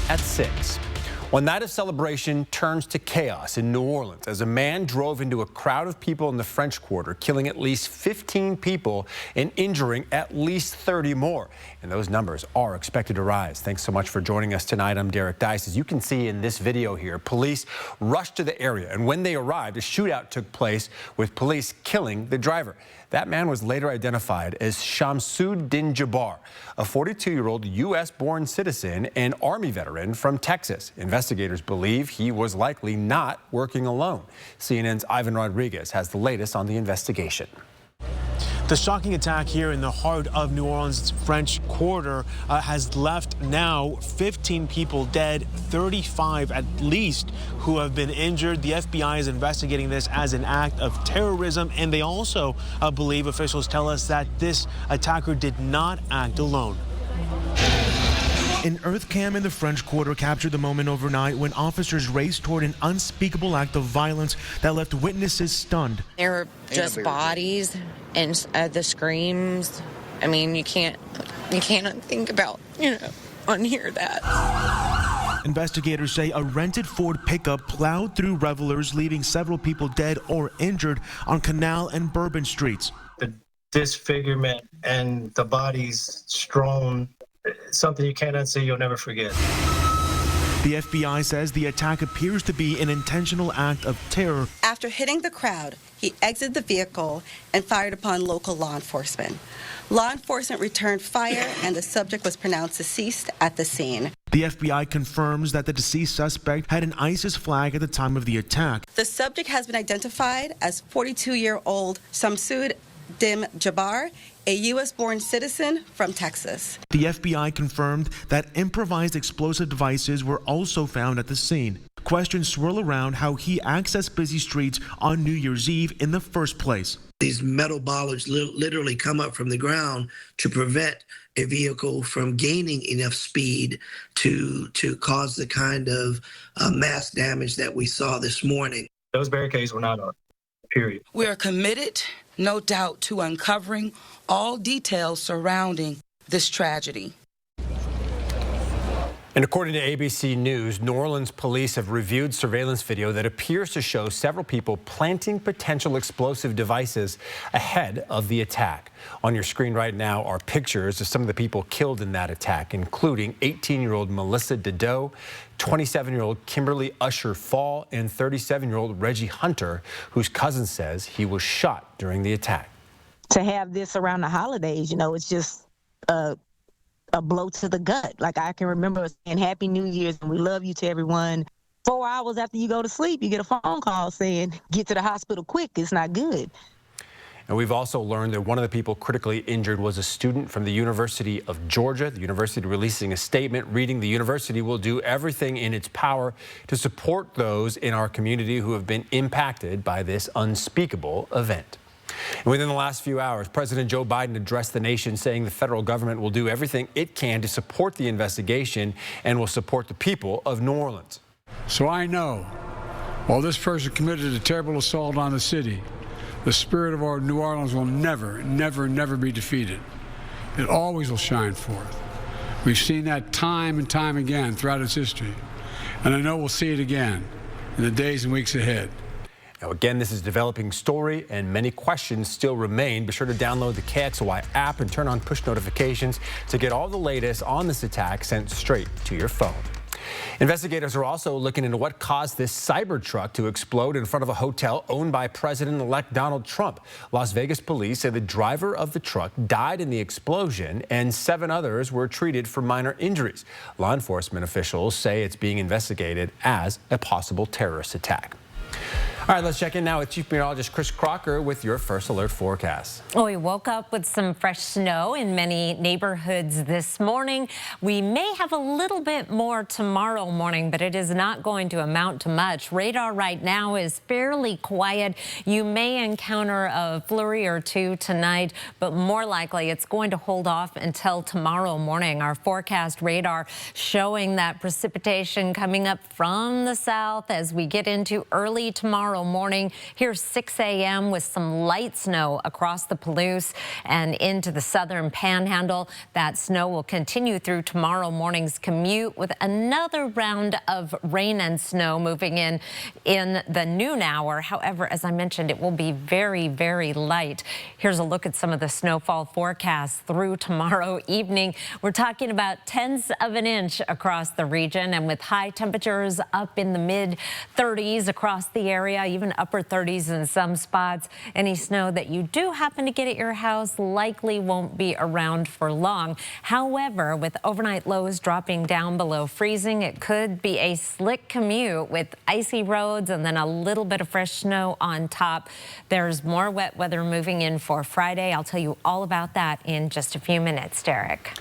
at 6. One night of celebration turns to chaos in New Orleans as a man drove into a crowd of people in the French Quarter, killing at least 15 people and injuring at least 30 more. And those numbers are expected to rise. Thanks so much for joining us tonight. I'm Derek Dice. As you can see in this video here, police rushed to the area, and when they arrived, a shootout took place with police killing the driver. That man was later identified as Shamsuddin Jabbar, a 42-year-old U.S.-born citizen and Army veteran from Texas. Investigators believe he was likely not working alone. CNN's Ivan Rodriguez has the latest on the investigation. The shocking attack here in the heart of New Orleans' French Quarter has left now 15 people dead, 35 at least who have been injured. The FBI is investigating this as an act of terrorism, and they also believe, officials tell us, that this attacker did not act alone. An earth cam in the French Quarter captured the moment overnight when officers raced toward an unspeakable act of violence that left witnesses stunned. There were just bodies and the screams. I mean, you can't think about, unhear that. Investigators say a rented Ford pickup plowed through revelers, leaving several people dead or injured on Canal and Bourbon streets. The disfigurement and the bodies strewn, something you can't unsee, you'll never forget. The FBI says the attack appears to be an intentional act of terror. After hitting the crowd, he exited the vehicle and fired upon local law enforcement. Law enforcement returned fire, and the subject was pronounced deceased at the scene. The FBI confirms that the deceased suspect had an ISIS flag at the time of the attack. The subject has been identified as 42-year-old Shamsuddin Jabbar, a U.S.-born citizen from Texas. The FBI confirmed that improvised explosive devices were also found at the scene. Questions swirl around how he accessed busy streets on New Year's Eve in the first place. These metal bollards literally come up from the ground to prevent a vehicle from gaining enough speed to cause the kind of mass damage that we saw this morning. Those barricades were not up, period. We are committed, no doubt, to uncovering all details surrounding this tragedy. And according to ABC News, New Orleans police have reviewed surveillance video that appears to show several people planting potential explosive devices ahead of the attack. On your screen right now are pictures of some of the people killed in that attack, including 18-year-old Melissa Dedeaux, 27-year-old Kimberly Usher Fall, and 37-year-old Reggie Hunter, whose cousin says he was shot during the attack. To have this around the holidays, it's just a blow to the gut. Like, I can remember saying Happy New Year's and we love you to everyone. 4 hours after you go to sleep, you get a phone call saying, get to the hospital quick, it's not good. And we've also learned that one of the people critically injured was a student from the University of Georgia. The university releasing a statement reading, "The university will do everything in its power to support those in our community who have been impacted by this unspeakable event." And within the last few hours, President Joe Biden addressed the nation, saying the federal government will do everything it can to support the investigation and will support the people of New Orleans. So I know, while this person committed a terrible assault on the city, the spirit of our New Orleans will never, never, never be defeated. It always will shine forth. We've seen that time and time again throughout its history, and I know we'll see it again in the days and weeks ahead. Now, again, this is a developing story, and many questions still remain. Be sure to download the KXLY app and turn on push notifications to get all the latest on this attack sent straight to your phone. Investigators are also looking into what caused this Cybertruck to explode in front of a hotel owned by President-elect Donald Trump. Las Vegas police say the driver of the truck died in the explosion and 7 others were treated for minor injuries. Law enforcement officials say it's being investigated as a possible terrorist attack. All right, let's check in now with Chief Meteorologist Chris Crocker with your First Alert forecast. Well, we woke up with some fresh snow in many neighborhoods this morning. We may have a little bit more tomorrow morning, but it is not going to amount to much. Radar right now is fairly quiet. You may encounter a flurry or two tonight, but more likely it's going to hold off until tomorrow morning. Our forecast radar showing that precipitation coming up from the south as we get into early tomorrow tomorrow morning. Here's 6 a.m. with some light snow across the Palouse and into the southern panhandle. That snow will continue through tomorrow morning's commute with another round of rain and snow moving in the noon hour. However, as I mentioned, it will be very, very light. Here's a look at some of the snowfall forecasts through tomorrow evening. We're talking about tenths of an inch across the region, and with high temperatures up in the mid-30s across the area, even upper 30s in some spots. Any snow that you do happen to get at your house likely won't be around for long. However, with overnight lows dropping down below freezing, it could be a slick commute with icy roads and then a little bit of fresh snow on top. There's more wet weather moving in for Friday. I'll tell you all about that in just a few minutes, Derek.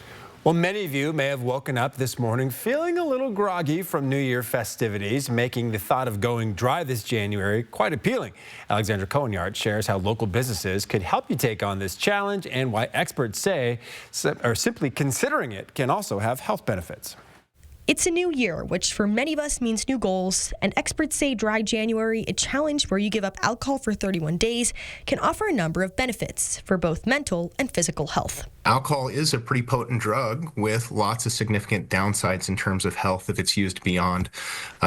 Well, many of you may have woken up this morning feeling a little groggy from New Year festivities, making the thought of going dry this January quite appealing. Alexandra Cohen-Yard shares how local businesses could help you take on this challenge and why experts say simply considering it can also have health benefits. It's a new year, which for many of us means new goals, and experts say Dry January, a challenge where you give up alcohol for 31 days, can offer a number of benefits for both mental and physical health. Alcohol is a pretty potent drug with lots of significant downsides in terms of health if it's used beyond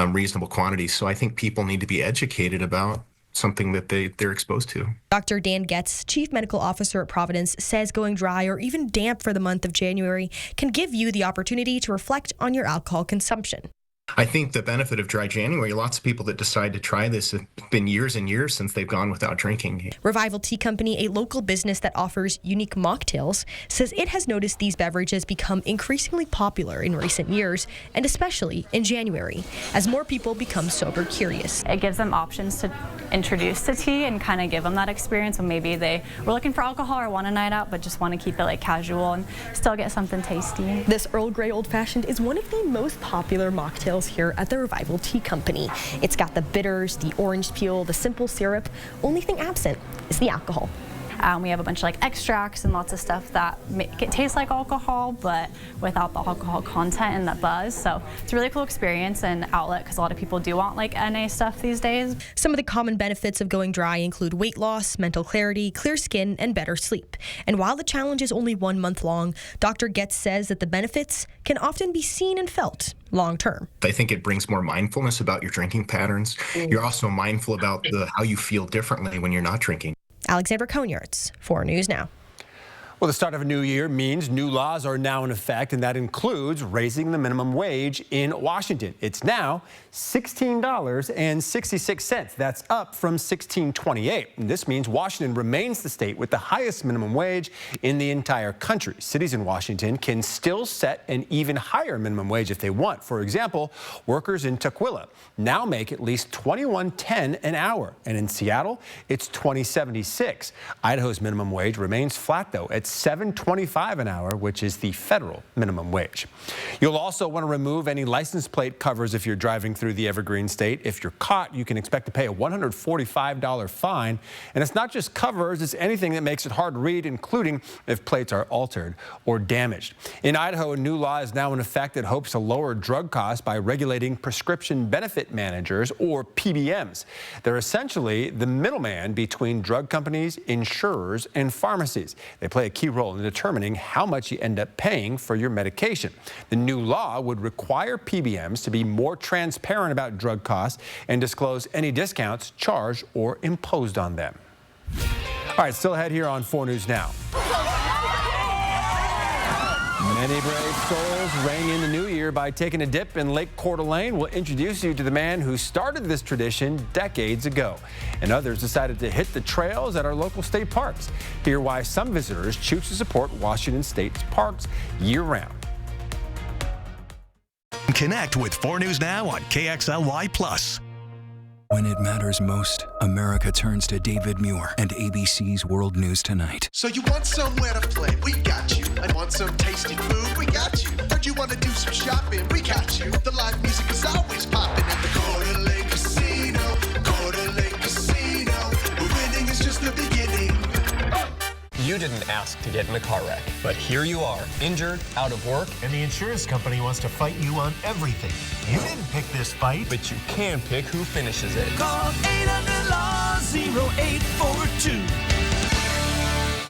reasonable quantities. So I think people need to be educated about something that they're exposed to. Dr. Dan Getz, Chief Medical Officer at Providence, says going dry or even damp for the month of January can give you the opportunity to reflect on your alcohol consumption. I think the benefit of Dry January, lots of people that decide to try this have been years and years since they've gone without drinking. Revival Tea Company, a local business that offers unique mocktails, says it has noticed these beverages become increasingly popular in recent years, and especially in January, as more people become sober curious. It gives them options to introduce to tea and kind of give them that experience when maybe they were looking for alcohol or want a night out, but just want to keep it like casual and still get something tasty. This Earl Grey Old Fashioned is one of the most popular mocktails here at the Revival Tea Company. It's got the bitters, the orange peel, the simple syrup. Only thing absent is the alcohol. We have a bunch of like extracts and lots of stuff that make it taste like alcohol, but without the alcohol content and the buzz. So it's a really cool experience and outlet because a lot of people do want like NA stuff these days. Some of the common benefits of going dry include weight loss, mental clarity, clear skin, and better sleep. And while the challenge is only 1 month long, Dr. Getz says that the benefits can often be seen and felt long term. I think it brings more mindfulness about your drinking patterns. You're also mindful about how you feel differently when you're not drinking. Alexandra Cohen-Yard, 4 News Now. Well, the start of a new year means new laws are now in effect, and that includes raising the minimum wage in Washington. It's now $16.66. That's up from $16.28. And this means Washington remains the state with the highest minimum wage in the entire country. Cities in Washington can still set an even higher minimum wage if they want. For example, workers in Tukwila now make at least $21.10 an hour, and in Seattle, it's $20.76. Idaho's minimum wage remains flat, though, at $7.25 an hour, which is the federal minimum wage. You'll also want to remove any license plate covers if you're driving through the Evergreen State. If you're caught, you can expect to pay a $145 fine. And it's not just covers, it's anything that makes it hard to read, including if plates are altered or damaged. In Idaho, a new law is now in effect that hopes to lower drug costs by regulating prescription benefit managers, or PBMs. They're essentially the middleman between drug companies, insurers, and pharmacies. They play a key role in determining how much you end up paying for your medication. The new law would require PBMs to be more transparent about drug costs and disclose any discounts charged or imposed on them. All right, still ahead here on 4 News Now. Many brave souls rang in the new year by taking a dip in Lake Coeur d'Alene. We'll introduce you to the man who started this tradition decades ago. And others decided to hit the trails at our local state parks. Hear why some visitors choose to support Washington State's parks year-round. Connect with 4 News Now on KXLY+. When it matters most, America turns to David Muir and ABC's World News Tonight. So you want somewhere to play? We got you. And want some tasty food? We got you. Heard you want to do some shopping? We got you. The live music is always popping at the Coeur d'Alene Casino. Coeur d'Alene Casino. Winning is just the beginning. You didn't ask to get in a car wreck, but here you are, injured, out of work. And the insurance company wants to fight you on everything. You didn't pick this fight. But you can pick who finishes it. Call 800-LAW-0842.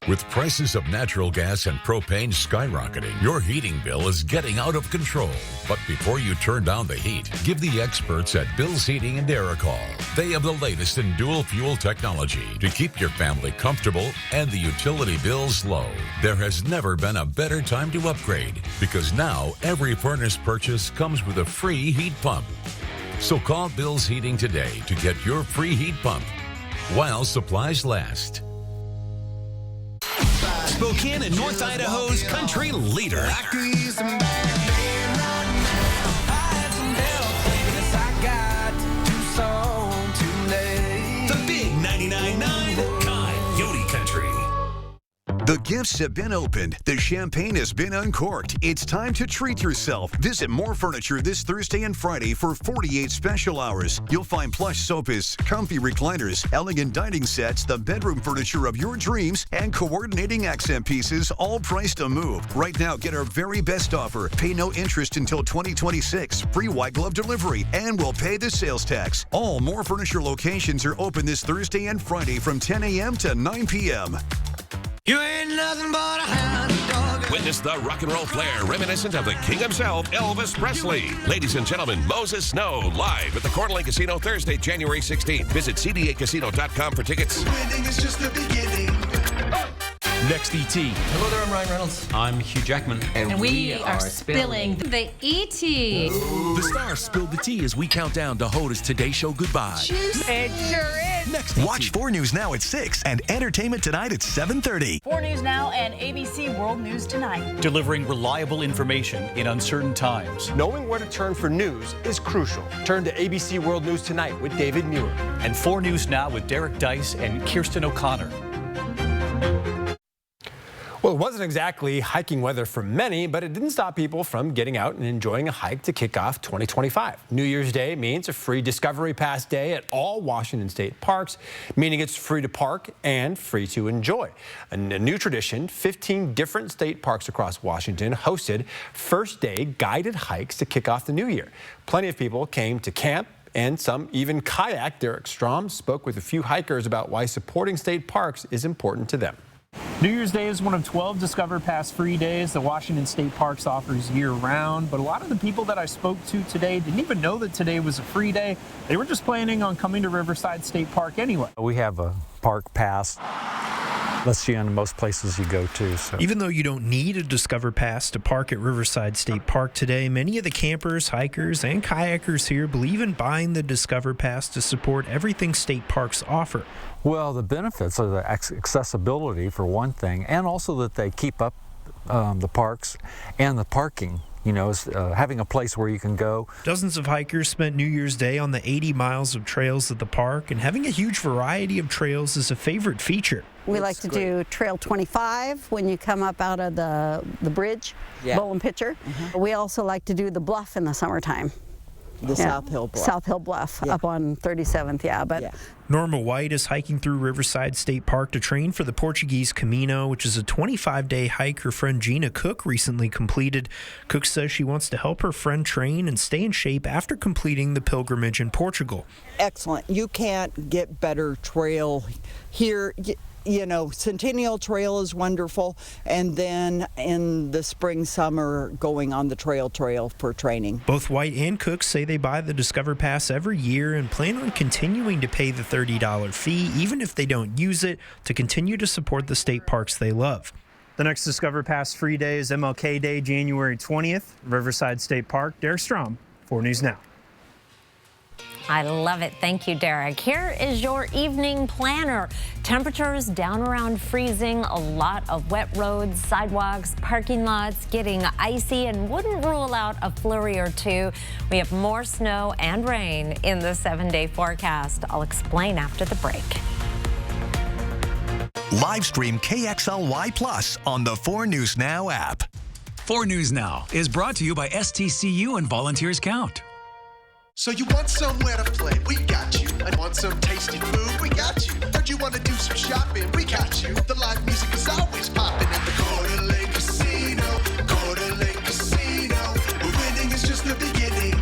With prices of natural gas and propane skyrocketing, your heating bill is getting out of control. But before you turn down the heat, give the experts at Bill's Heating and Air a call. They have the latest in dual fuel technology to keep your family comfortable and the utility bills low. There has never been a better time to upgrade because now every furnace purchase comes with a free heat pump. So call Bill's Heating today to get your free heat pump while supplies last. Spokane and North Idaho's country leader. The big 99.9 Coyote Country. The gifts have been opened. The champagne has been uncorked. It's time to treat yourself. Visit More Furniture this Thursday and Friday for 48 special hours. You'll find plush sofas, comfy recliners, elegant dining sets, the bedroom furniture of your dreams, and coordinating accent pieces, all priced to move. Right now, get our very best offer. Pay no interest until 2026. Free white glove delivery, and we'll pay the sales tax. All More Furniture locations are open this Thursday and Friday from 10 a.m. to 9 p.m. You ain't nothing but a hound dog. Witness the rock and roll flair reminiscent of the king himself, Elvis Presley. Ladies and gentlemen, Moses Snow, live at the Coeur d'Alene Casino Thursday, January 16th. Visit cdacasino.com for tickets. Winning is just the beginning. Next ET. Hello there, I'm Ryan Reynolds. I'm Hugh Jackman. And we are spilling the ET. The stars spilled the tea as we count down to Hoda's Today Show goodbye. It sure is. Next Watch 4 News Now at 6 and Entertainment Tonight at 7:30. 4 News Now and ABC World News Tonight. Delivering reliable information in uncertain times. Knowing where to turn for news is crucial. Turn to ABC World News Tonight with David Muir. And 4 News Now with Derek Dice and Kirsten O'Connor. Well, it wasn't exactly hiking weather for many, but it didn't stop people from getting out and enjoying a hike to kick off 2025. New Year's Day means a free Discovery Pass day at all Washington State parks, meaning it's free to park and free to enjoy. A new tradition, 15 different state parks across Washington hosted first-day guided hikes to kick off the new year. Plenty of people came to camp, and some even kayaked. Derek Strom spoke with a few hikers about why supporting state parks is important to them. New Year's Day is one of 12 Discover Pass free days that Washington State Parks offers year-round, but a lot of the people that I spoke to today didn't even know that today was a free day. They were just planning on coming to Riverside State Park anyway. We have a park pass. Let's see on most places you go to. So. Even though you don't need a Discover Pass to park at Riverside State Park today, many of the campers, hikers, and kayakers here believe in buying the Discover Pass to support everything state parks offer. Well, the benefits are the accessibility for one thing, and also that they keep up the parks and the parking. You know, having a place where you can go. Dozens of hikers spent New Year's Day on the 80 miles of trails at the park, and having a huge variety of trails is a favorite feature. We like to do Trail 25 when you come up out of the bridge, Bowl and Pitcher. We also like to do the bluff in the summertime. The South Hill Bluff. South Hill Bluff up on 37th, Norma White is hiking through Riverside State Park to train for the Portuguese Camino, which is a 25-day hike her friend Gina Cook recently completed. Cook says she wants to help her friend train and stay in shape after completing the pilgrimage in Portugal. Excellent. You can't get better trail here. You know, Centennial Trail is wonderful, and then in the spring, summer, going on the trail for training. Both White and Cook say they buy the Discover Pass every year and plan on continuing to pay the $30 fee, even if they don't use it, to continue to support the state parks they love. The next Discover Pass free day is MLK Day, January 20th, Riverside State Park. Derek Strom, 4 News Now. I love it. Thank you, Derek. Here is your evening planner. Temperatures down around freezing, a lot of wet roads, sidewalks, parking lots getting icy, and wouldn't rule out a flurry or two. We have more snow and rain in the 7-day forecast. I'll explain after the break. Live stream KXLY Plus on the 4 News Now app. 4 News Now is brought to you by STCU and Volunteers Count. So you want somewhere to play? We got you. And want some tasty food? We got you. Heard you want to do some shopping? We got you. The live music is always popping at the Coeur d'Alene Casino. Coeur d'Alene Casino. Where winning is just the beginning.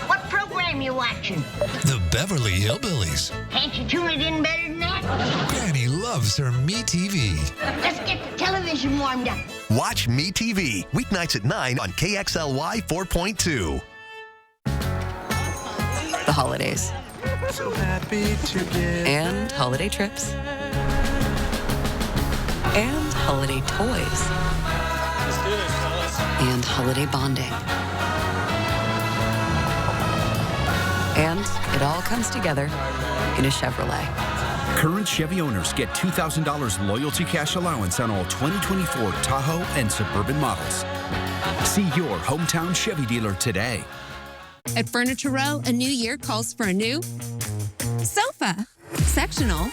What program you watching? The Beverly Hillbillies. Can't you tune it in better than that? Granny loves her MeTV. Let's get the television warmed up. Watch MeTV weeknights at 9 on KXLY 4.2. The holidays. So happy together. And holiday trips. And holiday toys. Let's do this, fellas. And holiday bonding. And it all comes together in a Chevrolet. Current Chevy owners get $2,000 loyalty cash allowance on all 2024 Tahoe and Suburban models. See your hometown Chevy dealer today. At Furniture Row, a new year calls for a new sofa, sectional,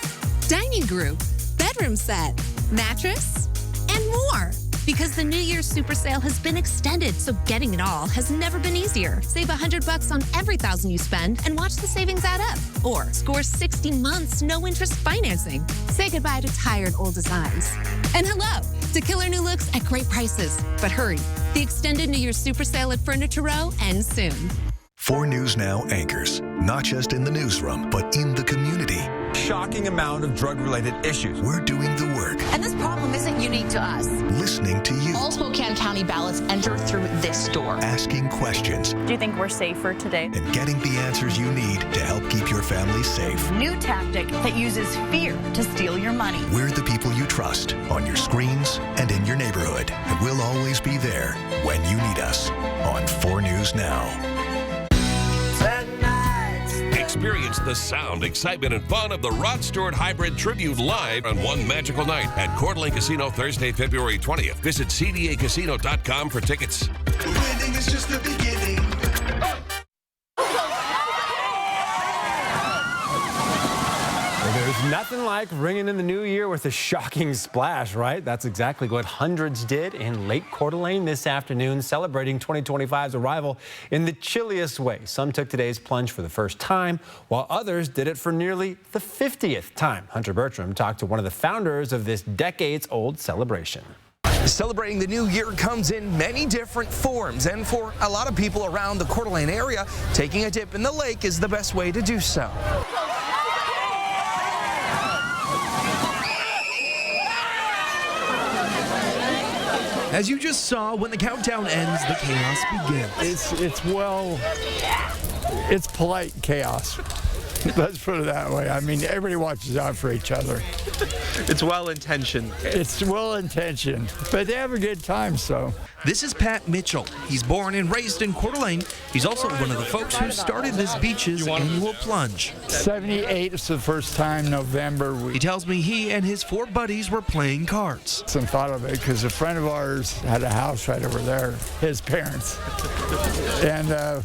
dining group, bedroom set, mattress, and more. Because the New Year's Super Sale has been extended, so getting it all has never been easier. Save $100 on every $1,000 you spend and watch the savings add up. Or score 60 months, no interest financing. Say goodbye to tired old designs. And hello to killer new looks at great prices. But hurry, the extended New Year's Super Sale at Furniture Row ends soon. 4 News Now anchors, not just in the newsroom, but in the community. Shocking amount of drug-related issues. We're doing the work. And this problem isn't unique to us. Listening to you. All Spokane County ballots enter through this door. Asking questions. Do you think we're safer today? And getting the answers you need to help keep your family safe. New tactic that uses fear to steal your money. We're the people you trust on your screens and in your neighborhood. And we'll always be there when you need us on 4 News Now. Experience the sound, excitement, and fun of the Rod Stewart Hybrid Tribute live on one magical night at Coeur d'Alene Casino Thursday, February 20th. Visit CDAcasino.com for tickets. Winning is just the beginning. There's nothing like ringing in the new year with a shocking splash, right? That's exactly what hundreds did in Lake Coeur d'Alene this afternoon, celebrating 2025's arrival in the chilliest way. Some took today's plunge for the first time, while others did it for nearly the 50th time. Hunter Bertram talked to one of the founders of this decades-old celebration. Celebrating the new year comes in many different forms, and for a lot of people around the Coeur d'Alene area, taking a dip in the lake is the best way to do so. As you just saw, when the countdown ends, the chaos begins. It's polite chaos. Let's put it that way. I mean, everybody watches out for each other. It's well-intentioned. It's well-intentioned, but they have a good time, so. This is Pat Mitchell. He's born and raised in Coeur d'Alene. He's also one of the folks who started this beach's annual plunge. 78 is the first time, November. He tells me he and his 4 buddies were playing cards. Some thought of it because a friend of ours had a house right over there, his parents. And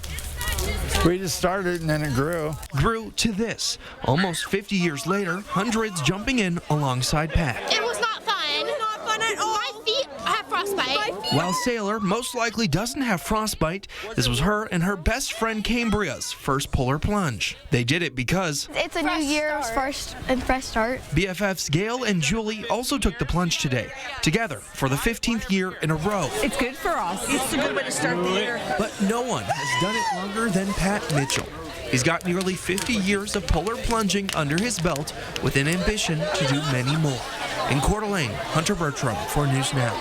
we just started and then it grew. Grew to this. Almost 50 years later, hundreds jumping in alongside Pat. It was not fun. Not fun at all. My feet have frostbite. While Sailor most likely doesn't have frostbite, this was her and her best friend Cambria's first polar plunge. They did it because it's a new year's first and fresh start. BFFs Gail and Julie also took the plunge today, together for the 15th year in a row. It's good for us. It's a good way to start the year. But no one has done it longer than Pat Mitchell. He's got nearly 50 years of polar plunging under his belt with an ambition to do many more. In Coeur d'Alene, Hunter Bertram, 4 News Now.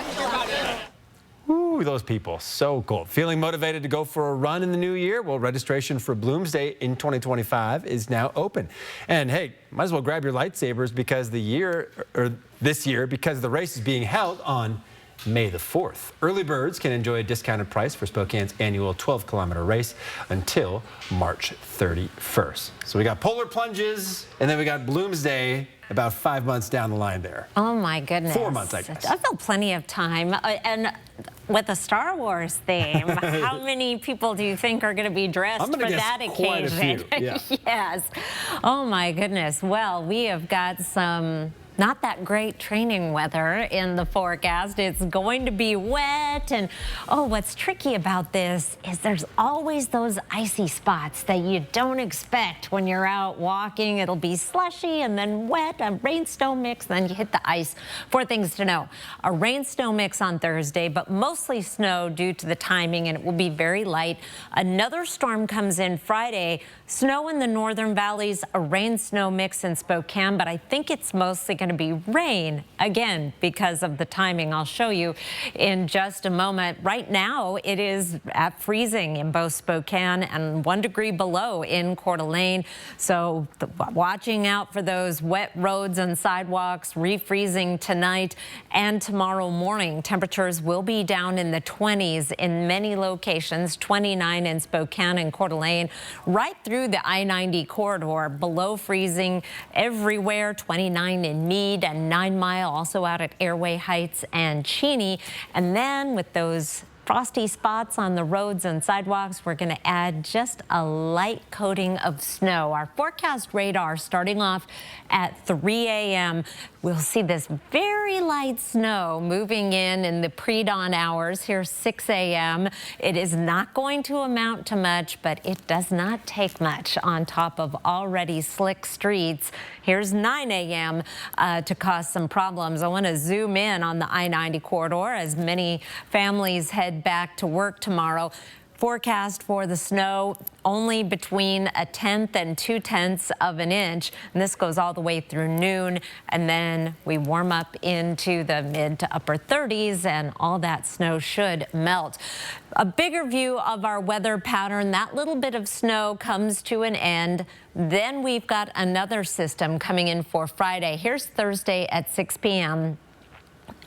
Ooh, those people, so cool. Feeling motivated to go for a run in the new year? Well, registration for Bloomsday in 2025 is now open. And hey, might as well grab your lightsabers because this year, because the race is being held on May the 4th. Early birds can enjoy a discounted price for Spokane's annual 12-kilometer race until March 31st. So we got polar plunges, and then we got Bloomsday about 5 months down the line there. Oh my goodness. 4 months, I guess. I've got plenty of time. And with the Star Wars theme, how many people do you think are going to be dressed for that occasion? Quite a few, yeah. Yes. Oh my goodness. Well, we have got some not that great training weather in the forecast. It's going to be wet, and what's tricky about this is there's always those icy spots that you don't expect when you're out walking. It'll be slushy and then wet, a rain-snow mix, then you hit the ice. 4 things to know. A rain-snow mix on Thursday, but mostly snow due to the timing, and it will be very light. Another storm comes in Friday. Snow in the northern valleys, a rain-snow mix in Spokane, but I think it's mostly going to be rain again because of the timing. I'll show you in just a moment. Right now, it is at freezing in both Spokane and 1 degree below in Coeur d'Alene. So watching out for those wet roads and sidewalks, refreezing tonight and tomorrow morning. Temperatures will be down in the 20s in many locations, 29 in Spokane and Coeur d'Alene, right through the I-90 corridor, below freezing everywhere, 29 in Meade and 9 Mile, also out at Airway Heights and Cheney. And then with those frosty spots on the roads and sidewalks, we're going to add just a light coating of snow. Our forecast radar starting off at 3 a.m. We'll see this very light snow moving in the pre-dawn hours. Here's 6 a.m. It is not going to amount to much, but it does not take much on top of already slick streets. Here's 9 a.m. To cause some problems. I want to zoom in on the I-90 corridor as many families head back to work tomorrow. Forecast for the snow only between 1/10 and 2/10 of an inch. And this goes all the way through noon. And then we warm up into the mid to upper 30s and all that snow should melt. A bigger view of our weather pattern, that little bit of snow comes to an end. Then we've got another system coming in for Friday. Here's Thursday at 6 p.m.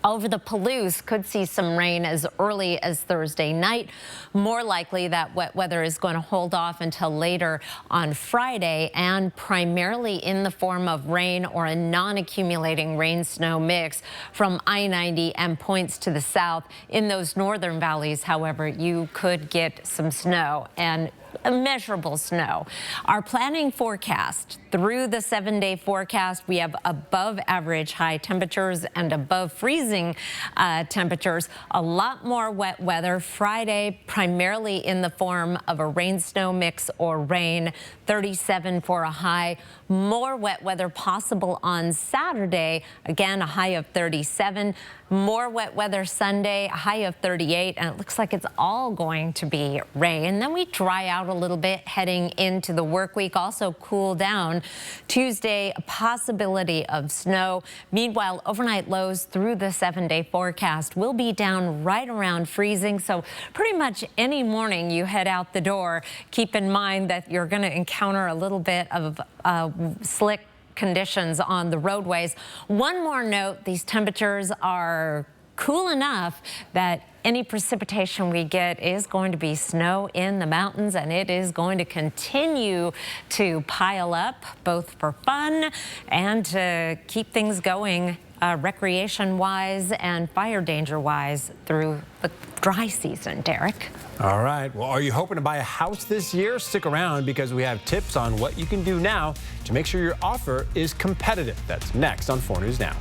Over the Palouse, could see some rain as early as Thursday night. More likely that wet weather is going to hold off until later on Friday, and primarily in the form of rain or a non-accumulating rain-snow mix from I-90 and points to the south. In those northern valleys, however, you could get some snow and immeasurable snow. Our planning forecast through the 7-day forecast, we have above average high temperatures and above freezing temperatures. A lot more wet weather Friday, primarily in the form of a rain-snow mix or rain, 37 for a high. More wet weather possible on Saturday, again a high of 37. More wet weather Sunday, a high of 38, and it looks like it's all going to be rain. And then we dry out a little bit heading into the work week, also cool down. Tuesday, a possibility of snow. Meanwhile, overnight lows through the 7-day forecast will be down right around freezing. So pretty much any morning you head out the door, keep in mind that you're going to encounter a little bit of slick conditions on the roadways. One more note, these temperatures are cool enough that any precipitation we get is going to be snow in the mountains, and it is going to continue to pile up, both for fun and to keep things going recreation-wise and fire danger-wise through the dry season, Derek. All right. Well, are you hoping to buy a house this year? Stick around because we have tips on what you can do now to make sure your offer is competitive. That's next on 4 News Now.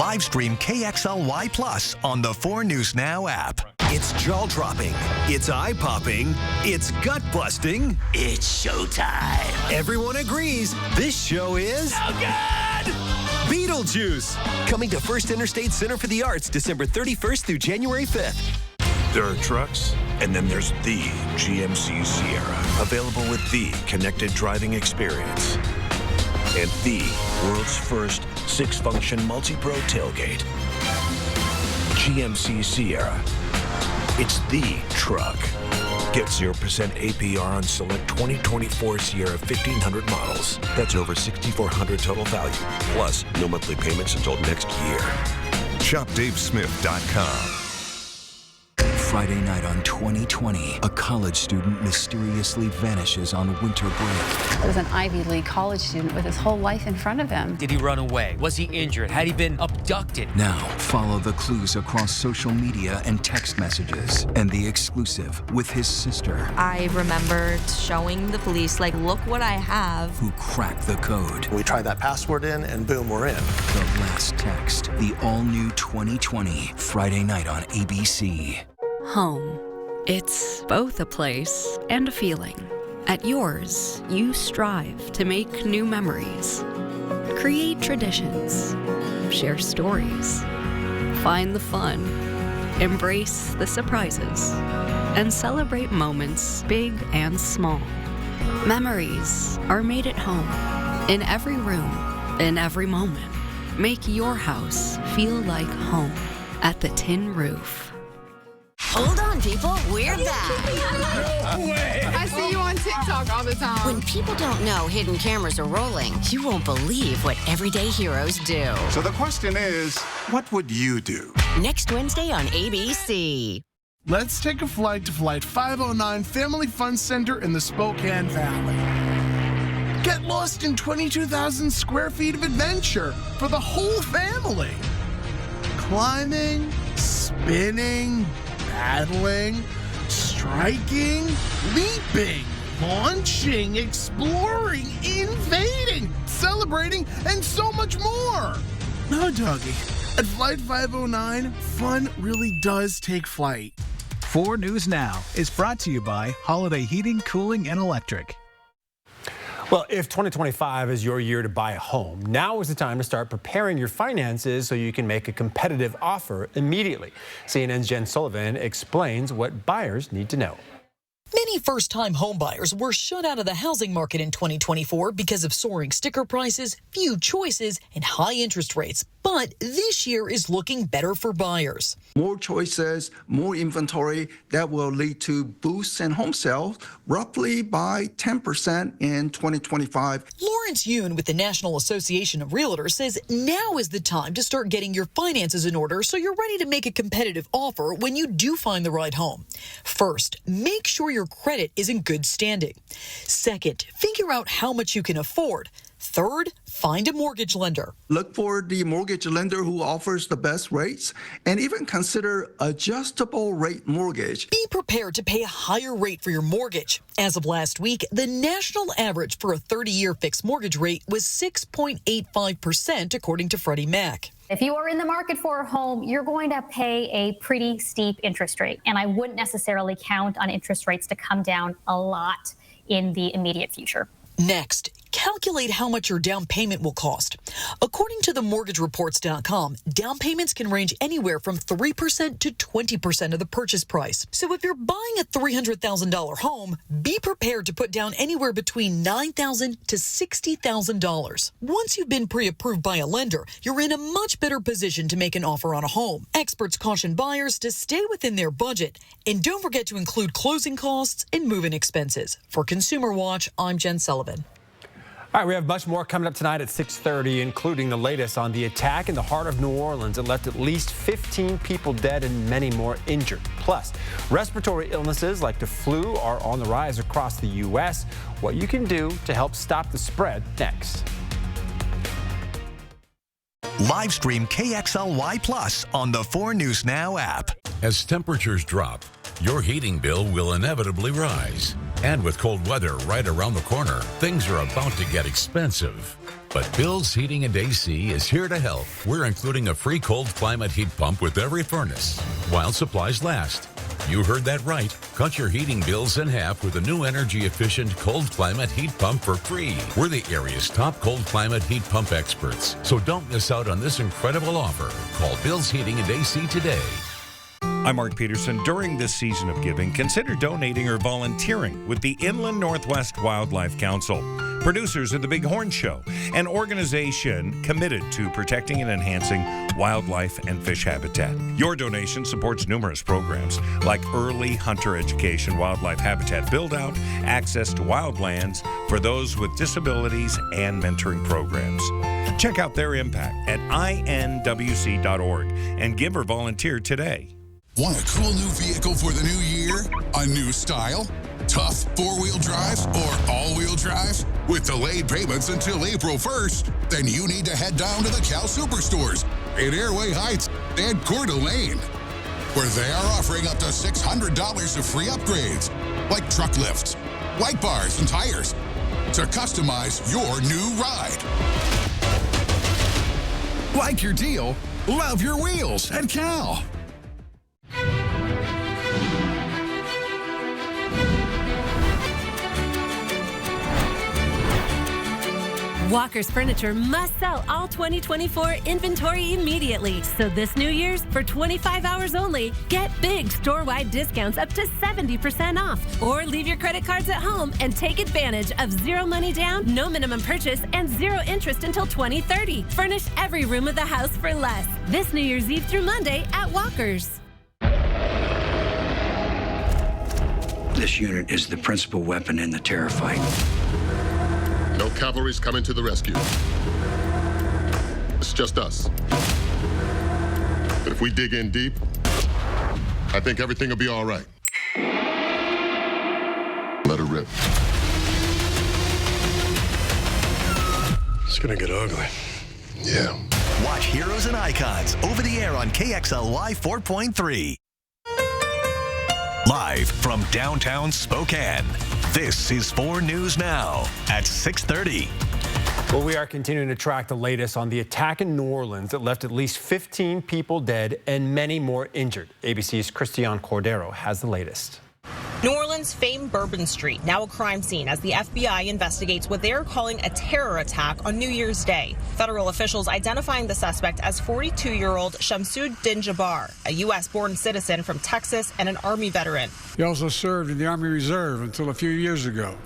Live stream KXLY Plus on the 4 News Now app. It's jaw-dropping, it's eye-popping, it's gut-busting. It's showtime. Everyone agrees this show is so good. Beetlejuice, coming to First Interstate Center for the Arts December 31st through January 5th. There are trucks, and then there's the GMC Sierra, available with the connected driving experience and the world's first 6-function multi-pro tailgate. GMC Sierra. It's the truck. Get 0% APR on select 2024 Sierra 1500 models. That's over $6,400 total value. Plus, no monthly payments until next year. ShopDaveSmith.com. Friday night on 2020, a college student mysteriously vanishes on winter break. He was an Ivy League college student with his whole life in front of him. Did he run away? Was he injured? Had he been abducted? Now, follow the clues across social media and text messages, and the exclusive with his sister. I remember showing the police, like, look what I have. Who cracked the code. We tried that password in, and boom, we're in. The Last Text, the all-new 2020, Friday night on ABC. Home. It's both a place and a feeling. At yours, you strive to make new memories, create traditions, share stories, find the fun, embrace the surprises, and celebrate moments big and small. Memories are made at home, in every room, in every moment. Make your house feel like home at the Tin Roof. Hold on, people. We're back. No way. I see you on TikTok all the time. When people don't know hidden cameras are rolling, you won't believe what everyday heroes do. So the question is, what would you do? Next Wednesday on ABC. Let's take a flight to Flight 509 Family Fun Center in the Spokane Valley. Get lost in 22,000 square feet of adventure for the whole family. Climbing, spinning, paddling, striking, leaping, launching, exploring, invading, celebrating, and so much more. No, doggy. At Flight 509, fun really does take flight. 4 News Now is brought to you by Holiday Heating, Cooling, and Electric. Well, if 2025 is your year to buy a home, now is the time to start preparing your finances so you can make a competitive offer immediately. CNN's Jen Sullivan explains what buyers need to know. Many first-time homebuyers were shut out of the housing market in 2024 because of soaring sticker prices, few choices, and high interest rates. But this year is looking better for buyers. More choices, more inventory, that will lead to boosts in home sales roughly by 10% in 2025. Lawrence Yoon with the National Association of Realtors says now is the time to start getting your finances in order so you're ready to make a competitive offer when you do find the right home. First, make sure your credit is in good standing. Second, figure out how much you can afford. Third, find a mortgage lender. Look for the mortgage lender who offers the best rates and even consider adjustable rate mortgage. Be prepared to pay a higher rate for your mortgage. As of last week, the national average for a 30-year fixed mortgage rate was 6.85%, according to Freddie Mac. If you are in the market for a home, you're going to pay a pretty steep interest rate, and I wouldn't necessarily count on interest rates to come down a lot in the immediate future. Next, calculate how much your down payment will cost. According to themortgagereports.com, down payments can range anywhere from 3% to 20% of the purchase price. So if you're buying a $300,000 home, be prepared to put down anywhere between $9,000 to $60,000. Once you've been pre-approved by a lender, you're in a much better position to make an offer on a home. Experts caution buyers to stay within their budget, and don't forget to include closing costs and move-in expenses. For Consumer Watch, I'm Jen Sullivan. All right, we have much more coming up tonight at 6:30, including the latest on the attack in the heart of New Orleans that left at least 15 people dead and many more injured. Plus, respiratory illnesses like the flu are on the rise across the U.S. What you can do to help stop the spread next. Live stream KXLY Plus on the 4 News Now app. As temperatures drop, your heating bill will inevitably rise. And with cold weather right around the corner, things are about to get expensive. But Bill's Heating and AC is here to help. We're including a free cold climate heat pump with every furnace, while supplies last. You heard that right. Cut your heating bills in half with a new energy-efficient cold climate heat pump for free. We're the area's top cold climate heat pump experts. So don't miss out on this incredible offer. Call Bill's Heating and AC today. I'm Mark Peterson. During this season of giving, consider donating or volunteering with the Inland Northwest Wildlife Council, producers of The Big Horn Show, an organization committed to protecting and enhancing wildlife and fish habitat. Your donation supports numerous programs like early hunter education, wildlife habitat build-out, access to wildlands for those with disabilities, and mentoring programs. Check out their impact at inwc.org and give or volunteer today. Want a cool new vehicle for the new year? A new style? Tough four-wheel drive or all-wheel drive? With delayed payments until April 1st, then you need to head down to the Cal Superstores in Airway Heights and Coeur d'Alene, where they are offering up to $600 of free upgrades, like truck lifts, light bars, and tires, to customize your new ride. Like your deal, love your wheels at Cal. Walker's Furniture must sell all 2024 inventory immediately. So this New Year's, for 25 hours only, get big store-wide discounts up to 70% off. Or leave your credit cards at home and take advantage of zero money down, no minimum purchase, and zero interest until 2030. Furnish every room of the house for less. This New Year's Eve through Monday at Walker's. This unit is the principal weapon in the terror fight. No cavalry's coming to the rescue. It's just us. But if we dig in deep, I think everything will be all right. Let her rip. It's gonna get ugly. Yeah. Watch Heroes and Icons over the air on KXLY 4.3. Live from downtown Spokane, this is 4 News Now at 6:30. Well, we are continuing to track the latest on the attack in New Orleans that left at least 15 people dead and many more injured. ABC's Christian Cordero has the latest. New Orleans' famed Bourbon Street, now a crime scene as the FBI investigates what they're calling a terror attack on New Year's Day. Federal officials identifying the suspect as 42-year-old Shamsuddin Jabbar, a U.S.-born citizen from Texas and an Army veteran. He also served in the Army Reserve until a few years ago.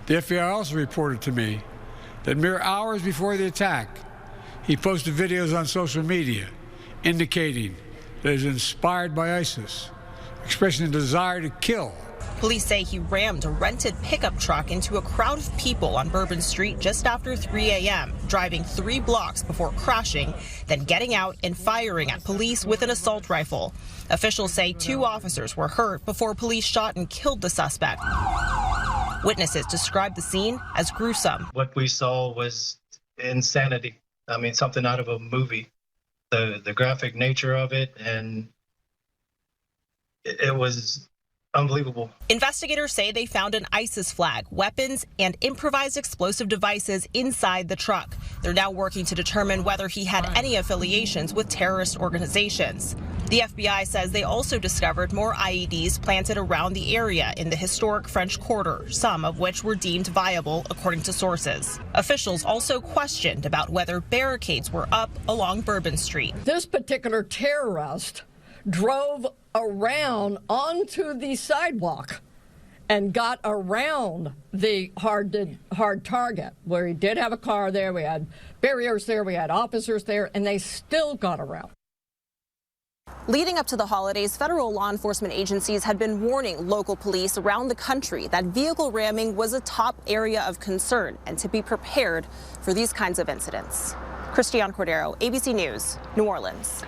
The FBI also reported to me that mere hours before the attack, he posted videos on social media indicating that he was inspired by ISIS, expressing a desire to kill. Police say he rammed a rented pickup truck into a crowd of people on Bourbon Street just after 3 a.m., driving 3 blocks before crashing, then getting out and firing at police with an assault rifle. Officials say 2 officers were hurt before police shot and killed the suspect. Witnesses described the scene as gruesome. What we saw was insanity. I mean, something out of a movie. The graphic nature of it, and it was unbelievable. Investigators say they found an ISIS flag, weapons, and improvised explosive devices inside the truck. They're now working to determine whether he had any affiliations with terrorist organizations. The FBI says they also discovered more IEDs planted around the area in the historic French Quarter, some of which were deemed viable, according to sources. Officials also questioned about whether barricades were up along Bourbon Street. This particular terrorist drove around onto the sidewalk and got around the hard target, where he did have a car there, we had barriers there, we had officers there, and they still got around. Leading up to the holidays, federal law enforcement agencies had been warning local police around the country that vehicle ramming was a top area of concern and to be prepared for these kinds of incidents. Christian Cordero, ABC News, New Orleans.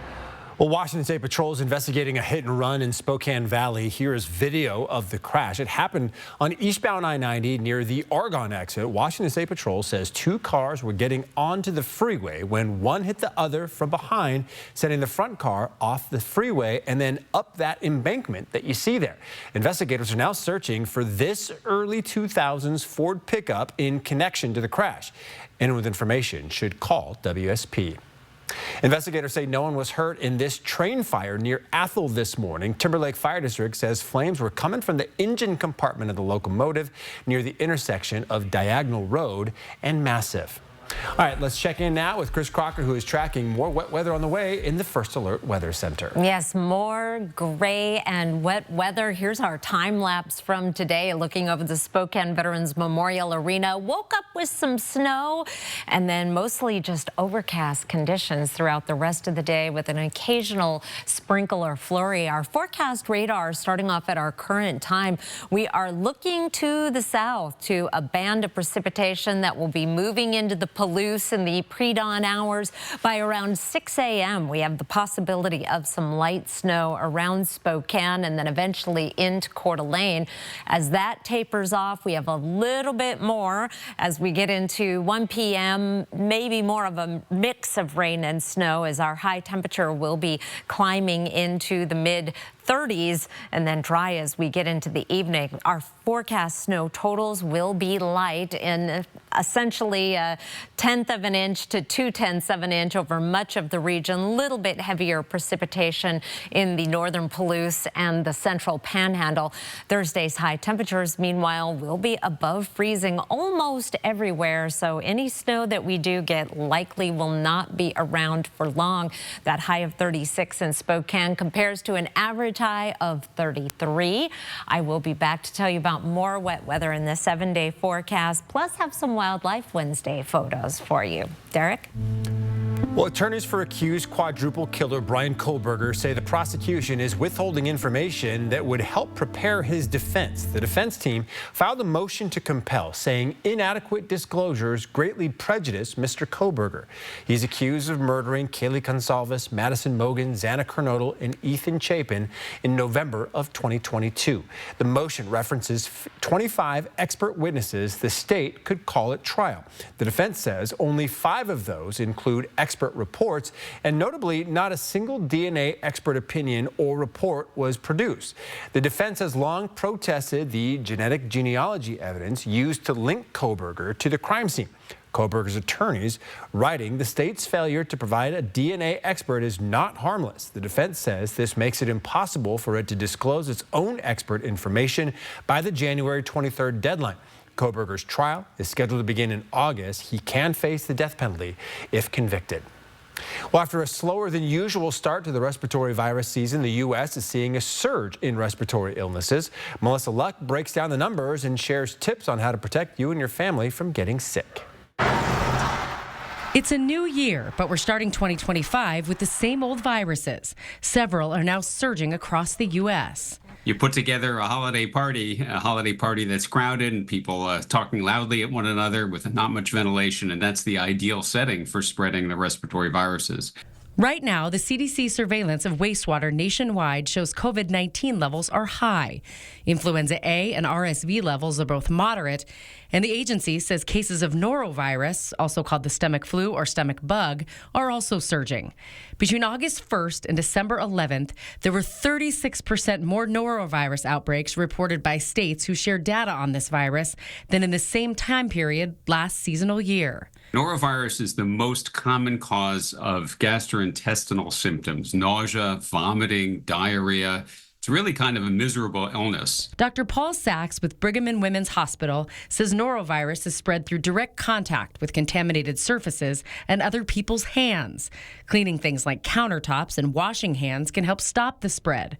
Well, Washington State Patrol is investigating a hit and run in Spokane Valley. Here is video of the crash. It happened on eastbound I-90 near the Argonne exit. Washington State Patrol says 2 cars were getting onto the freeway when one hit the other from behind, sending the front car off the freeway and then up that embankment that you see there. Investigators are now searching for this early 2000s Ford pickup in connection to the crash. Anyone with information should call WSP. Investigators say no one was hurt in this train fire near Athol this morning. Timberlake Fire District says flames were coming from the engine compartment of the locomotive near the intersection of Diagonal Road and Massive. All right, let's check in now with Chris Crocker, who is tracking more wet weather on the way in the First Alert Weather Center. Yes, more gray and wet weather. Here's our time lapse from today, looking over the Spokane Veterans Memorial Arena. Woke up with some snow and then mostly just overcast conditions throughout the rest of the day with an occasional sprinkle or flurry. Our forecast radar starting off at our current time. We are looking to the south to a band of precipitation that will be moving into the Palouse in the pre-dawn hours. By around 6 a.m., we have the possibility of some light snow around Spokane and then eventually into Coeur d'Alene. As that tapers off, we have a little bit more as we get into 1 p.m., maybe more of a mix of rain and snow as our high temperature will be climbing into the mid-30s and then dry as we get into the evening. Our forecast snow totals will be light in essentially a 1/10 of an inch to 2/10 of an inch over much of the region. A little bit heavier precipitation in the northern Palouse and the central Panhandle. Thursday's high temperatures, meanwhile, will be above freezing almost everywhere. So any snow that we do get likely will not be around for long. That high of 36 in Spokane compares to an average high of 33. I will be back to tell you about more wet weather in the 7-day forecast, plus have some Wildlife Wednesday photos for you. Derek? Well, attorneys for accused quadruple killer Bryan Kohberger say the prosecution is withholding information that would help prepare his defense. The defense team filed a motion to compel, saying inadequate disclosures greatly prejudice Mr. Kohberger. He's accused of murdering Kaylee Gonsalves, Madison Mogen, Xana Kernodle, and Ethan Chapin in November of 2022. The motion references 25 expert witnesses the state could call at trial. The defense says only 5 of those include expert reports, and notably, not a single DNA expert opinion or report was produced. The defense has long protested the genetic genealogy evidence used to link Kohberger to the crime scene. Kohberger's attorneys writing the state's failure to provide a DNA expert is not harmless. The defense says this makes it impossible for it to disclose its own expert information by the January 23rd deadline. Kohberger's trial is scheduled to begin in August. He can face the death penalty if convicted. Well, after a slower than usual start to the respiratory virus season, the U.S. is seeing a surge in respiratory illnesses. Melissa Luck breaks down the numbers and shares tips on how to protect you and your family from getting sick. It's a new year, but we're starting 2025 with the same old viruses. Several are now surging across the U.S. You put together a holiday party that's crowded and people talking loudly at one another with not much ventilation, and that's the ideal setting for spreading the respiratory viruses. Right now, the CDC surveillance of wastewater nationwide shows COVID-19 levels are high. Influenza A and RSV levels are both moderate, and the agency says cases of norovirus, also called the stomach flu or stomach bug, are also surging. Between August 1st and December 11th, there were 36% more norovirus outbreaks reported by states who shared data on this virus than in the same time period last seasonal year. Norovirus is the most common cause of gastrointestinal symptoms, nausea, vomiting, diarrhea. It's really kind of a miserable illness. Dr. Paul Sachs with Brigham and Women's Hospital says norovirus is spread through direct contact with contaminated surfaces and other people's hands. Cleaning things like countertops and washing hands can help stop the spread.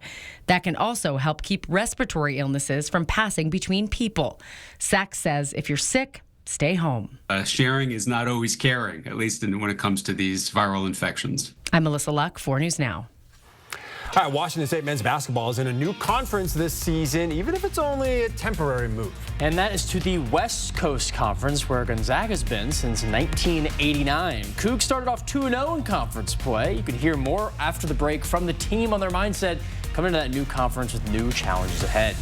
That can also help keep respiratory illnesses from passing between people. Sachs says if you're sick, stay home. Sharing is not always caring, at least when it comes to these viral infections. I'm Melissa Luck, 4 News Now. All right, Washington State men's basketball is in a new conference this season, even if it's only a temporary move. And that is to the West Coast Conference, where Gonzaga's been since 1989. Cougs started off 2-0 in conference play. You can hear more after the break from the team on their mindset coming into that new conference with new challenges ahead.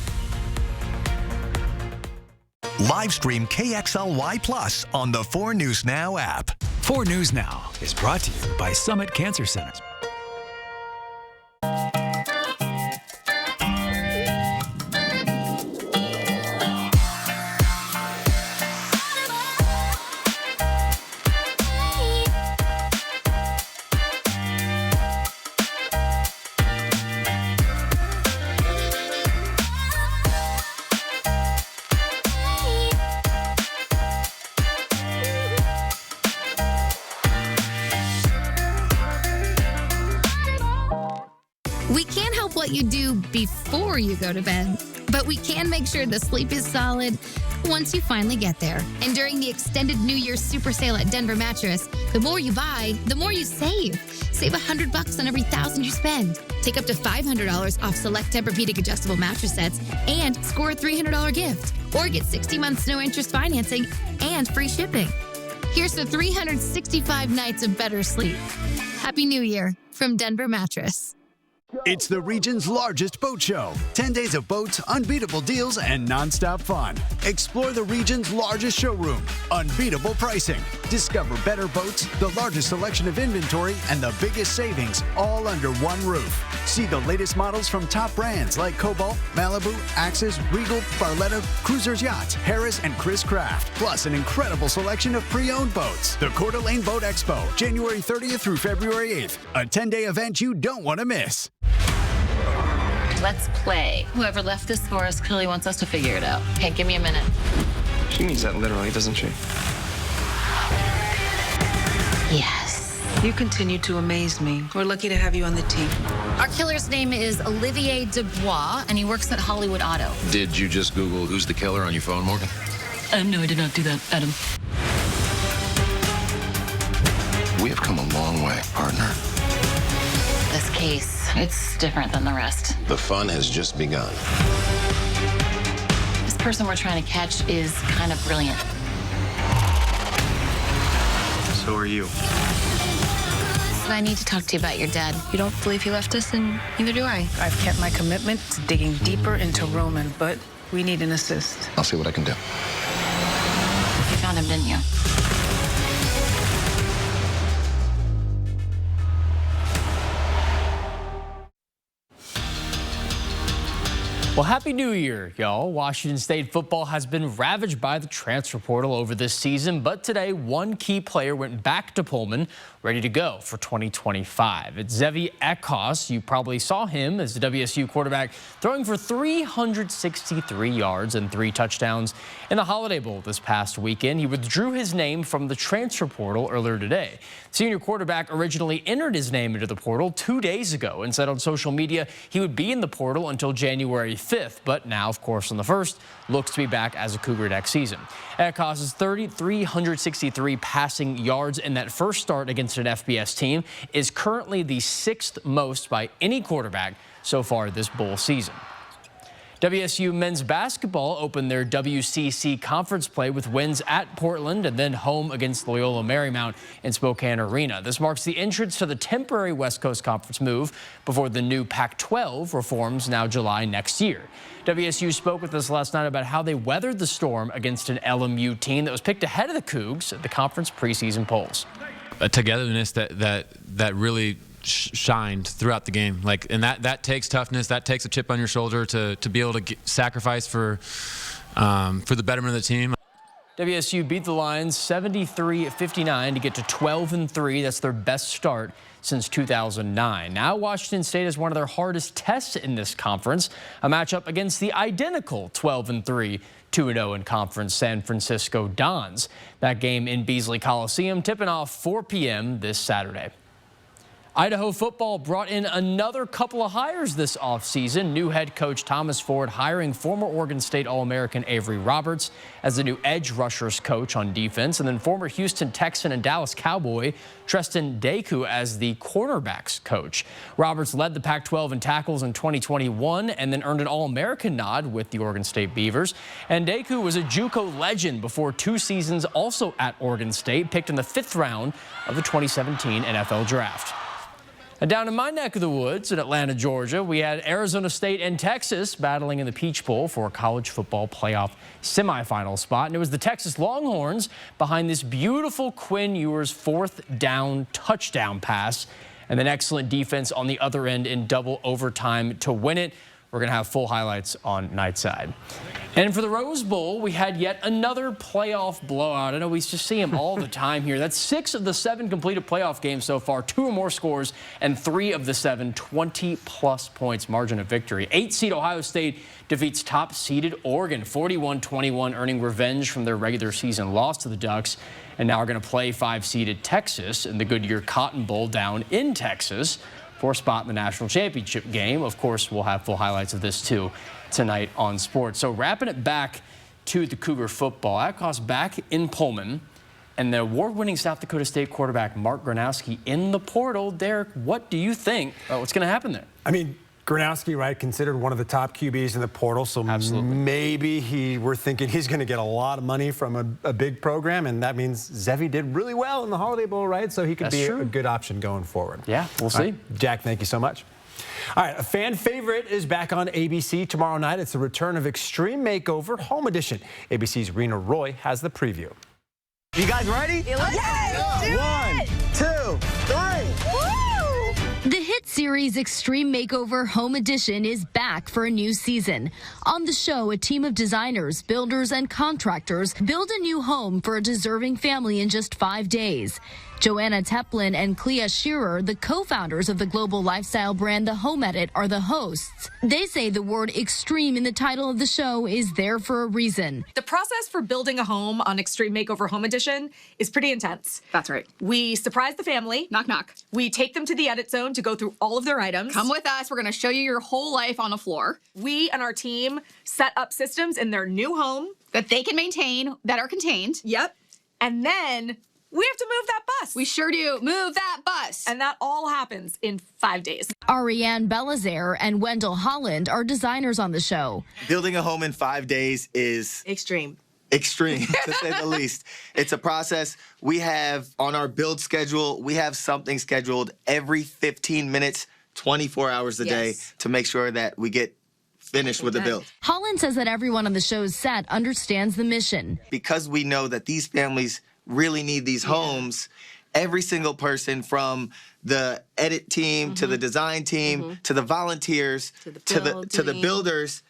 Live stream KXLY Plus on the 4 News Now app. 4 News Now is brought to you by Summit Cancer Center. We can't help what you do before you go to bed, but we can make sure the sleep is solid once you finally get there. And during the extended New Year's super sale at Denver Mattress, the more you buy, the more you save. Save $100 on every $1,000 you spend. Take up to $500 off select Tempur-Pedic adjustable mattress sets and score a $300 gift. Or get 60 months no interest financing and free shipping. Here's to 365 nights of better sleep. Happy New Year from Denver Mattress. It's the region's largest boat show. 10 days of boats, unbeatable deals, and nonstop fun. Explore the region's largest showroom. Unbeatable pricing. Discover better boats, the largest selection of inventory, and the biggest savings, all under one roof. See the latest models from top brands like Cobalt, Malibu, Axis, Regal, Barletta, Cruisers Yachts, Harris, and Chris Craft. Plus an incredible selection of pre-owned boats. The Coeur d'Alene Boat Expo, January 30th through February 8th. A 10-day event you don't want to miss. Let's play. Whoever left this for us clearly wants us to figure it out. Okay, give me a minute. She means that literally, doesn't she? Yes. You continue to amaze me. We're lucky to have you on the team. Our killer's name is Olivier Dubois, and he works at Hollywood Auto. Did you just Google who's the killer on your phone, Morgan? No, I did not do that, Adam. We have come a long way, partner. This case, it's different than the rest. The fun has just begun. This person we're trying to catch is kind of brilliant. So are you. I need to talk to you about your dad. You don't believe he left us, and neither do I. I've kept my commitment to digging deeper into Roman, but we need an assist. I'll see what I can do. You found him, didn't you? Well, Happy New Year, y'all. Washington State football has been ravaged by the transfer portal over this season, but today one key player went back to Pullman, ready to go for 2025. It's Zevi Eckhouse. You probably saw him as the WSU quarterback throwing for 363 yards and 3 touchdowns in the Holiday Bowl this past weekend. He withdrew his name from the transfer portal earlier today. Senior quarterback originally entered his name into the portal 2 days ago and said on social media he would be in the portal until January 5th, but now, of course, on the 1st, looks to be back as a Cougar next season. Eckhouse's 363 passing yards in that first start against an FBS team is currently the 6th most by any quarterback so far this bowl season. WSU men's basketball opened their WCC conference play with wins at Portland and then home against Loyola Marymount in Spokane Arena. This marks the entrance to the temporary West Coast Conference move before the new Pac-12 reforms now July next year. WSU spoke with us last night about how they weathered the storm against an LMU team that was picked ahead of the Cougs at the conference preseason polls. A togetherness that really shined throughout the game, and that takes toughness, that takes a chip on your shoulder to be able to sacrifice for the betterment of the team. WSU beat the Lions 73-59 to get to 12-3. That's their best start since 2009. Now Washington State is one of their hardest tests in this conference, a matchup against the identical 12-3, 2-0 in conference San Francisco Dons. That game in Beasley Coliseum tipping off 4 p.m. this Saturday. Idaho football brought in another couple of hires this offseason. New head coach Thomas Ford hiring former Oregon State All-American Avery Roberts as the new edge rushers coach on defense, and then former Houston Texan and Dallas Cowboy Treston Deku as the cornerbacks coach. Roberts led the Pac-12 in tackles in 2021 and then earned an All-American nod with the Oregon State Beavers. And Deku was a JUCO legend before 2 seasons also at Oregon State, picked in the 5th round of the 2017 NFL Draft. And down in my neck of the woods in Atlanta, Georgia, we had Arizona State and Texas battling in the Peach Bowl for a college football playoff semifinal spot. And it was the Texas Longhorns behind this beautiful Quinn Ewers 4th down touchdown pass and an excellent defense on the other end in double overtime to win it. We're going to have full highlights on Nightside. And for the Rose Bowl, we had yet another playoff blowout. I know we just see them all the time here. That's 6 of the 7 completed playoff games so far, 2 or more scores, and 3 of the 7, 20-plus points margin of victory. 8-seed Ohio State defeats top-seeded Oregon, 41-21, earning revenge from their regular season loss to the Ducks. And now we're going to play 5-seeded Texas in the Goodyear Cotton Bowl down in Texas for a spot in the national championship game. Of course, we'll have full highlights of this, too, tonight on Sports. So wrapping it back to the Cougar football, Eckhouse back in Pullman, and the award-winning South Dakota State quarterback Mark Gronowski in the portal. Derek, what do you think? What's going to happen there? I mean, Gronowski, right, considered one of the top QBs in the portal, so maybe we're thinking he's going to get a lot of money from a big program, and that means Zevi did really well in the Holiday Bowl, right? So he could be a good option going forward. Yeah, we'll see. Right. Jack, thank you so much. All right, a fan favorite is back on ABC tomorrow night. It's the return of Extreme Makeover Home Edition. ABC's Rena Roy has the preview. You guys ready? Let's do it! 1, 2, 3. Woo! The hit series Extreme Makeover Home Edition is back for a new season. On the show, a team of designers, builders, and contractors build a new home for a deserving family in just 5 days. Joanna Teplin and Clea Shearer, the co-founders of the global lifestyle brand The Home Edit, are the hosts. They say the word extreme in the title of the show is there for a reason. The process for building a home on Extreme Makeover Home Edition is pretty intense. That's right. We surprise the family. Knock, knock. We take them to the edit zone to go through all of their items. Come with us. We're going to show you your whole life on the floor. We and our team set up systems in their new home that they can maintain, that are contained. Yep. And then we have to move that bus. We sure do. Move that bus. And that all happens in 5 days. Ariane Belazaire and Wendell Holland are designers on the show. Building a home in 5 days is extreme, to say the least. It's a process. We have on our build schedule, we have something scheduled every 15 minutes, 24 hours a day to make sure that we get finished with the build. Holland says that everyone on the show's set understands the mission. Because we know that these families really need these homes, every single person from the edit team to the design team to the volunteers to the builders,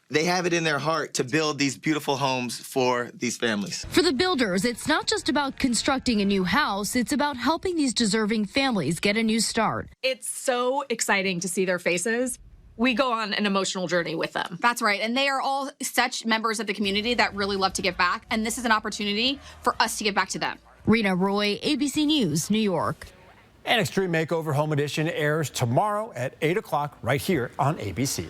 they have it in their heart to build these beautiful homes for these families. For the builders, it's not just about constructing a new house, it's about helping these deserving families get a new start. It's so exciting to see their faces. We go on an emotional journey with them. That's right. And they are all such members of the community that really love to give back. And this is an opportunity for us to give back to them. Rena Roy, ABC News, New York. And Extreme Makeover Home Edition airs tomorrow at 8 o'clock right here on ABC.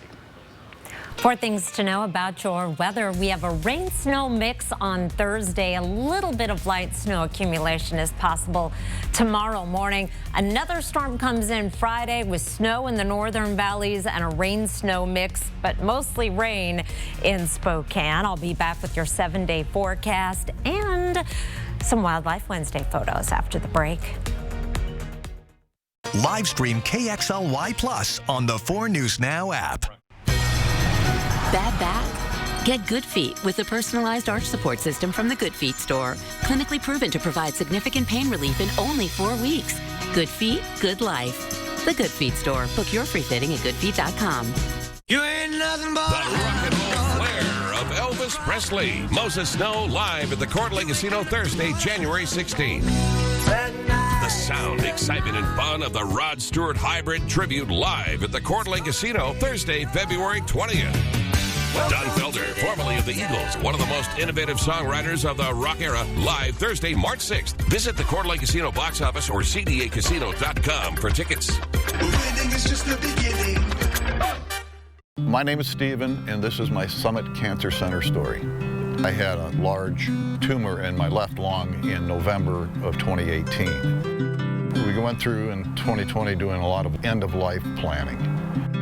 4 things to know about your weather. We have a rain-snow mix on Thursday. A little bit of light snow accumulation is possible tomorrow morning. Another storm comes in Friday with snow in the northern valleys and a rain-snow mix, but mostly rain in Spokane. I'll be back with your 7-day forecast and some Wildlife Wednesday photos after the break. Live stream KXLY Plus on the 4 News Now app. Bad back? Get Good Feet with the personalized arch support system from the Good Feet store. Clinically proven to provide significant pain relief in only 4 weeks. Good Feet, good life. The Good Feet store. Book your free fitting at goodfeet.com. You ain't nothing but the rock and roll flair of Elvis Presley. Moses Snow live at the Coeur d'Alene Casino Thursday, January 16th. The sound, excitement, and fun of the Rod Stewart Hybrid Tribute live at the Coeur d'Alene Casino Thursday, February 20th. Don Felder, formerly of the Eagles, one of the most innovative songwriters of the rock era, live Thursday, March 6th. Visit the Coeur d'Alene Casino box office or cdacasino.com for tickets. Winning is just the beginning. My name is Steven, and this is my Summit Cancer Center story. I had a large tumor in my left lung in November of 2018. We went through in 2020 doing a lot of end-of-life planning.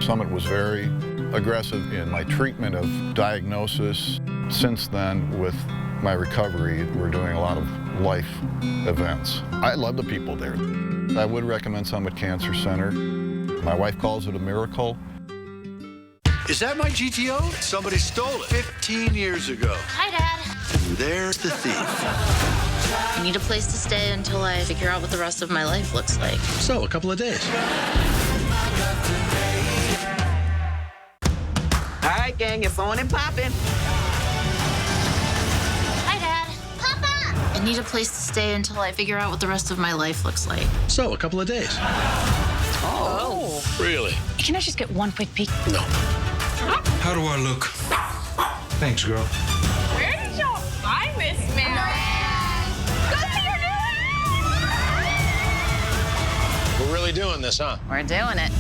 Summit was very aggressive in my treatment of diagnosis. Since then, with my recovery, we're doing a lot of life events. I love the people there. I would recommend Summit Cancer Center. My wife calls it a miracle. Is that my GTO? Somebody stole it 15 years ago. Hi, Dad. There's the thief. I need a place to stay until I figure out what the rest of my life looks like. So, a couple of days. All right, gang, it's on and popping. Hi, Dad. Papa! I need a place to stay until I figure out what the rest of my life looks like. So, a couple of days. Oh. Really? Can I just get one quick peek? No. How do I look? Thanks, girl. Where did y'all find this, man? Go see your new We're really doing this, huh? We're doing it.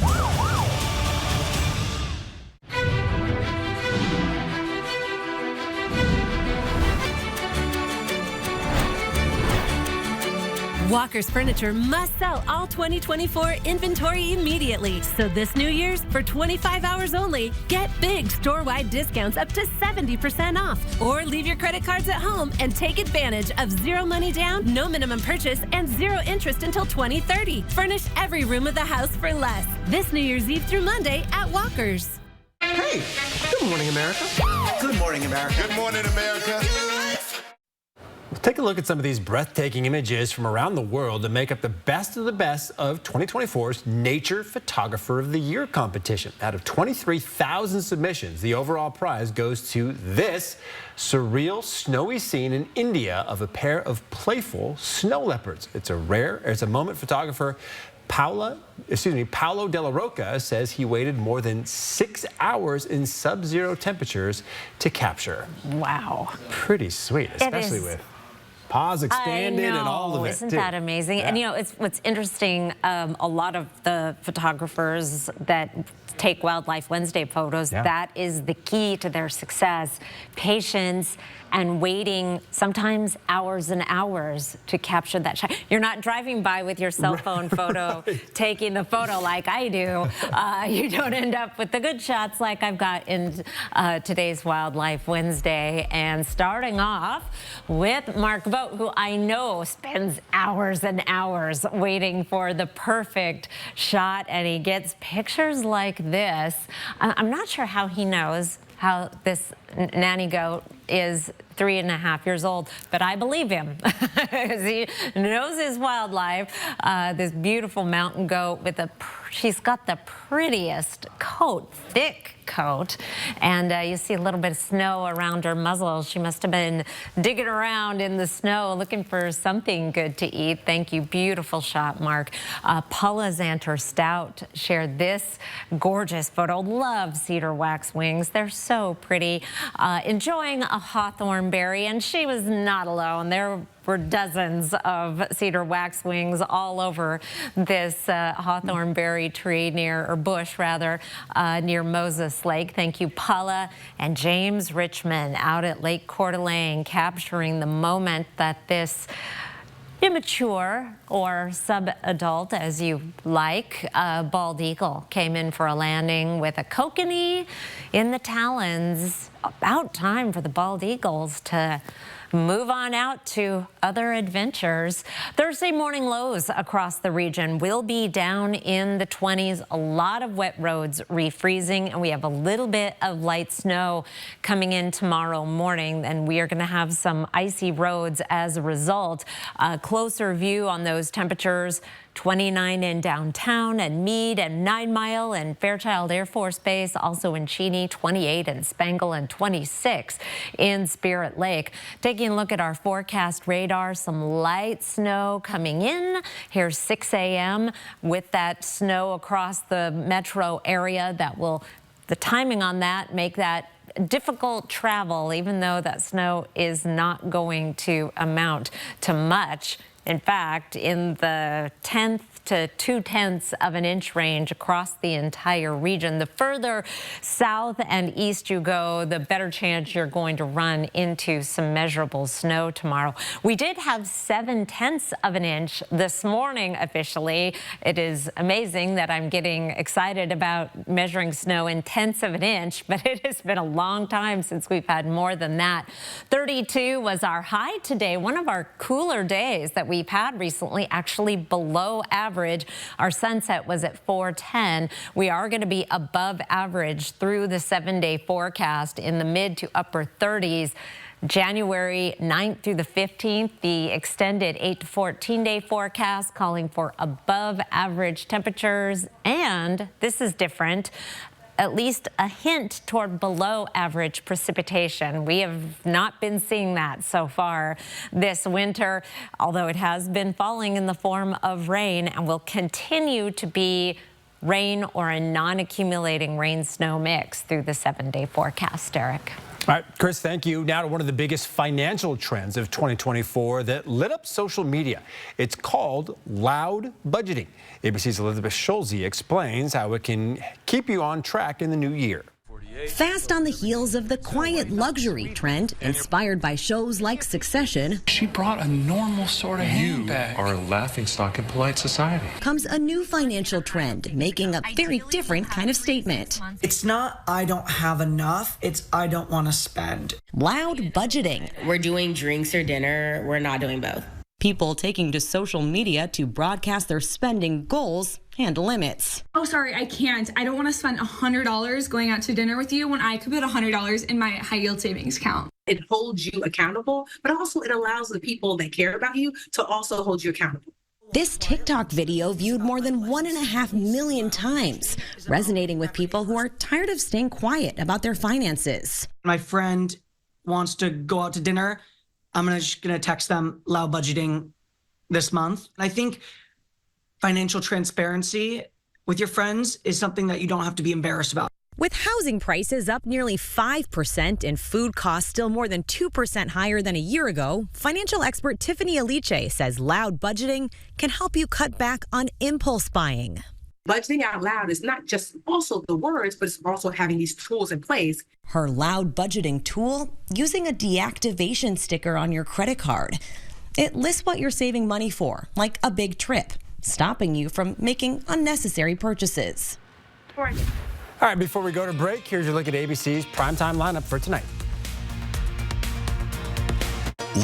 Walker's Furniture must sell all 2024 inventory immediately. So this New Year's, for 25 hours only, get big store-wide discounts up to 70% off. Or leave your credit cards at home and take advantage of 0 money down, no minimum purchase, and 0 interest until 2030. Furnish every room of the house for less. This New Year's Eve through Monday at Walker's. Hey, good morning, America. Good morning, America. Good morning, America. Take a look at some of these breathtaking images from around the world that make up the best of 2024's Nature Photographer of the Year competition. Out of 23,000 submissions, the overall prize goes to this surreal snowy scene in India of a pair of playful snow leopards. It's a moment photographer Paolo Della Rocca says he waited more than 6 hours in sub-zero temperatures to capture. Wow. Pretty sweet, especially with paws extended and all of it. Isn't that amazing? Yeah. And you know, it's what's interesting, a lot of the photographers that take Wildlife Wednesday photos, that is the key to their success. Patience and waiting sometimes hours and hours to capture that shot. You're not driving by with your cell phone photo, taking the photo like I do. You don't end up with the good shots like I've got in today's Wildlife Wednesday. And starting off with Mark Vogt, who I know spends hours and hours waiting for the perfect shot, and he gets pictures like this. I'm not sure how he knows how this nanny goat is 3.5 years old, but I believe him. He knows his wildlife. This beautiful mountain goat with she's got the prettiest coat, thick coat, and you see a little bit of snow around her muzzle. She must have been digging around in the snow looking for something good to eat. Thank you. Beautiful shot, Mark. Paula Zanter Stout shared this gorgeous photo. Love cedar waxwings. They're so pretty. Enjoying a hawthorn berry, and she was not alone. There were dozens of cedar waxwings all over this hawthorn berry tree or bush rather, near Moses Lake. Thank you, Paula and James Richmond out at Lake Coeur d'Alene, capturing the moment that this immature or sub-adult, as you like, bald eagle came in for a landing with a kokanee in the talons. About time for the bald eagles to move on out to other adventures. Thursday morning lows across the region will be down in the 20s. A lot of wet roads refreezing, and we have a little bit of light snow coming in tomorrow morning, and we are going to have some icy roads as a result. A closer view on those temperatures. 29 in downtown and Meade and 9 Mile and Fairchild Air Force Base, also in Cheney, 28 in Spangle and 26 in Spirit Lake. Taking a look at our forecast radar, some light snow coming in. Here's 6 a.m. with that snow across the metro area. The timing on that make that difficult travel, even though that snow is not going to amount to much. In fact, in the 1/10 to 2/10 of an inch range across the entire region. The further south and east you go, the better chance you're going to run into some measurable snow tomorrow. We did have 7/10 of an inch this morning officially. It is amazing that I'm getting excited about measuring snow in 1/10 of an inch, but it has been a long time since we've had more than that. 32 was our high today, one of our cooler days that we've had recently, actually below average. Our sunset was at 4:10. We are going to be above average through the 7-day forecast in the mid to upper 30s. January 9th through the 15th, the extended 8 to 14-day forecast calling for above average temperatures. And this is different, at least a hint toward below average precipitation. We have not been seeing that so far this winter, although it has been falling in the form of rain and will continue to be rain or a non-accumulating rain-snow mix through the 7-day forecast, Derek. All right, Chris, thank you. Now to one of the biggest financial trends of 2024 that lit up social media. It's called loud budgeting. ABC's Elizabeth Schulze explains how it can keep you on track in the new year. fast on the heels of the quiet luxury trend inspired by shows like Succession. She brought a normal sort of handbag. You are a laughingstock in polite society. Comes a new financial trend, making a very different kind of statement. It's not I don't have enough, it's I don't want to spend. Loud budgeting. We're doing drinks or dinner, we're not doing both. People taking to social media to broadcast their spending goals and limits. Oh, sorry, I can't. I don't want to spend $100 going out to dinner with you when I could put $100 in my high yield savings account. It holds you accountable, but also it allows the people that care about you to also hold you accountable. This TikTok video viewed more than 1.5 million times, resonating with people who are tired of staying quiet about their finances. My friend wants to go out to dinner. I'm just gonna text them loud budgeting this month. And I think financial transparency with your friends is something that you don't have to be embarrassed about. With housing prices up nearly 5% and food costs still more than 2% higher than a year ago, financial expert Tiffany Aliche says loud budgeting can help you cut back on impulse buying. Budgeting out loud is not just also the words, but it's also having these tools in place. Her loud budgeting tool, using a deactivation sticker on your credit card. It lists what you're saving money for, like a big trip, stopping you from making unnecessary purchases. All right, before we go to break, here's your look at ABC's primetime lineup for tonight.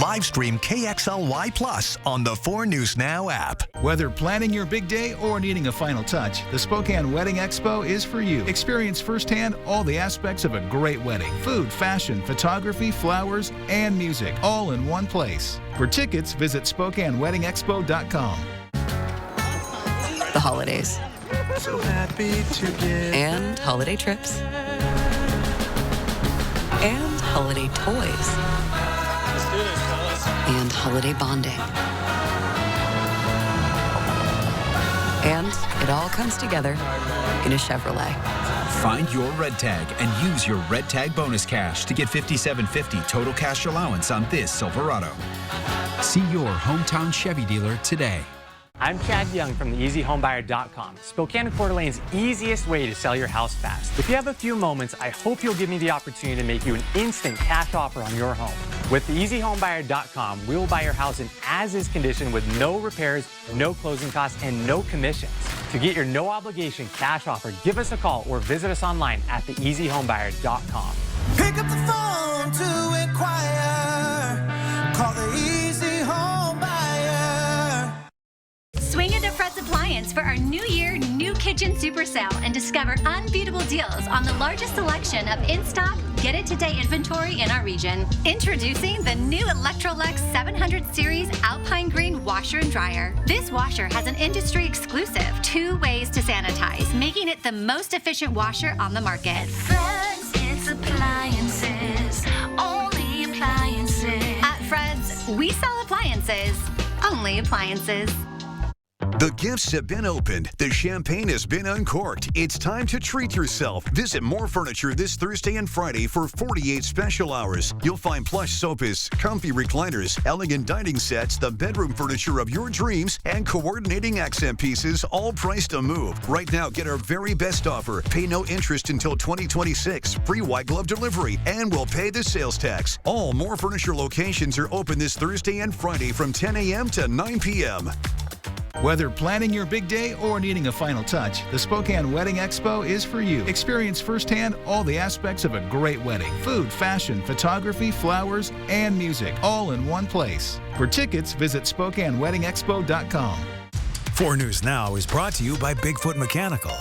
Live stream KXLY Plus on the 4 News Now app. Whether planning your big day or needing a final touch, the Spokane Wedding Expo is for you. Experience firsthand all the aspects of a great wedding. Food, fashion, photography, flowers, and music, all in one place. For tickets, visit SpokaneWeddingExpo.com. The holidays. So happy together. And holiday trips. And holiday toys. And holiday bonding. And it all comes together in a Chevrolet. Find your red tag and use your red tag bonus cash to get $5,750 total cash allowance on this Silverado. See your hometown Chevy dealer today. I'm Chad Young from theeasyhomebuyer.com, Spokane and Coeur d'Alene's easiest way to sell your house fast. If you have a few moments, I hope you'll give me the opportunity to make you an instant cash offer on your home. With theeasyhomebuyer.com, we will buy your house in as-is condition with no repairs, no closing costs, and no commissions. To get your no-obligation cash offer, give us a call or visit us online at theeasyhomebuyer.com. Pick up the phone to inquire. Call the Easy Home Buyer. Swing into Fred's Appliance for our New Year New Kitchen Super Sale and discover unbeatable deals on the largest selection of in-stock, get-it-today inventory in our region. Introducing the new Electrolux 700 Series Alpine Green Washer and Dryer. This washer has an industry-exclusive 2 ways to sanitize, making it the most efficient washer on the market. Fred's, it's appliances, only appliances. At Fred's, we sell appliances, only appliances. The gifts have been opened. The champagne has been uncorked. It's time to treat yourself. Visit More Furniture this Thursday and Friday for 48 special hours. You'll find plush sofas, comfy recliners, elegant dining sets, the bedroom furniture of your dreams, and coordinating accent pieces, all priced to move. Right now, get our very best offer. Pay no interest until 2026. Free white glove delivery, and we'll pay the sales tax. All More Furniture locations are open this Thursday and Friday from 10 a.m. to 9 p.m. Whether planning your big day or needing a final touch, the Spokane Wedding Expo is for you. Experience firsthand all the aspects of a great wedding. Food, fashion, photography, flowers, and music, all in one place. For tickets, visit SpokaneWeddingExpo.com. 4 News Now is brought to you by Bigfoot Mechanical.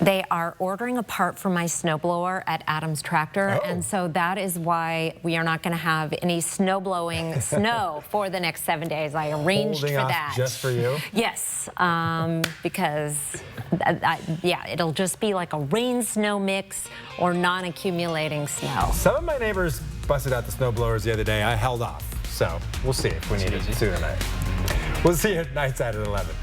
They are ordering a part for my snowblower at Adams Tractor, and so that is why we are not going to have any snow blowing snow for the next 7 days. I arranged for that. Just for you? Yes, because yeah, it'll just be like a rain-snow mix or non-accumulating snow. Some of my neighbors busted out the snow blowers the other day. I held off, so we'll see if we need it sooner tonight. We'll see you at Nightside at 11.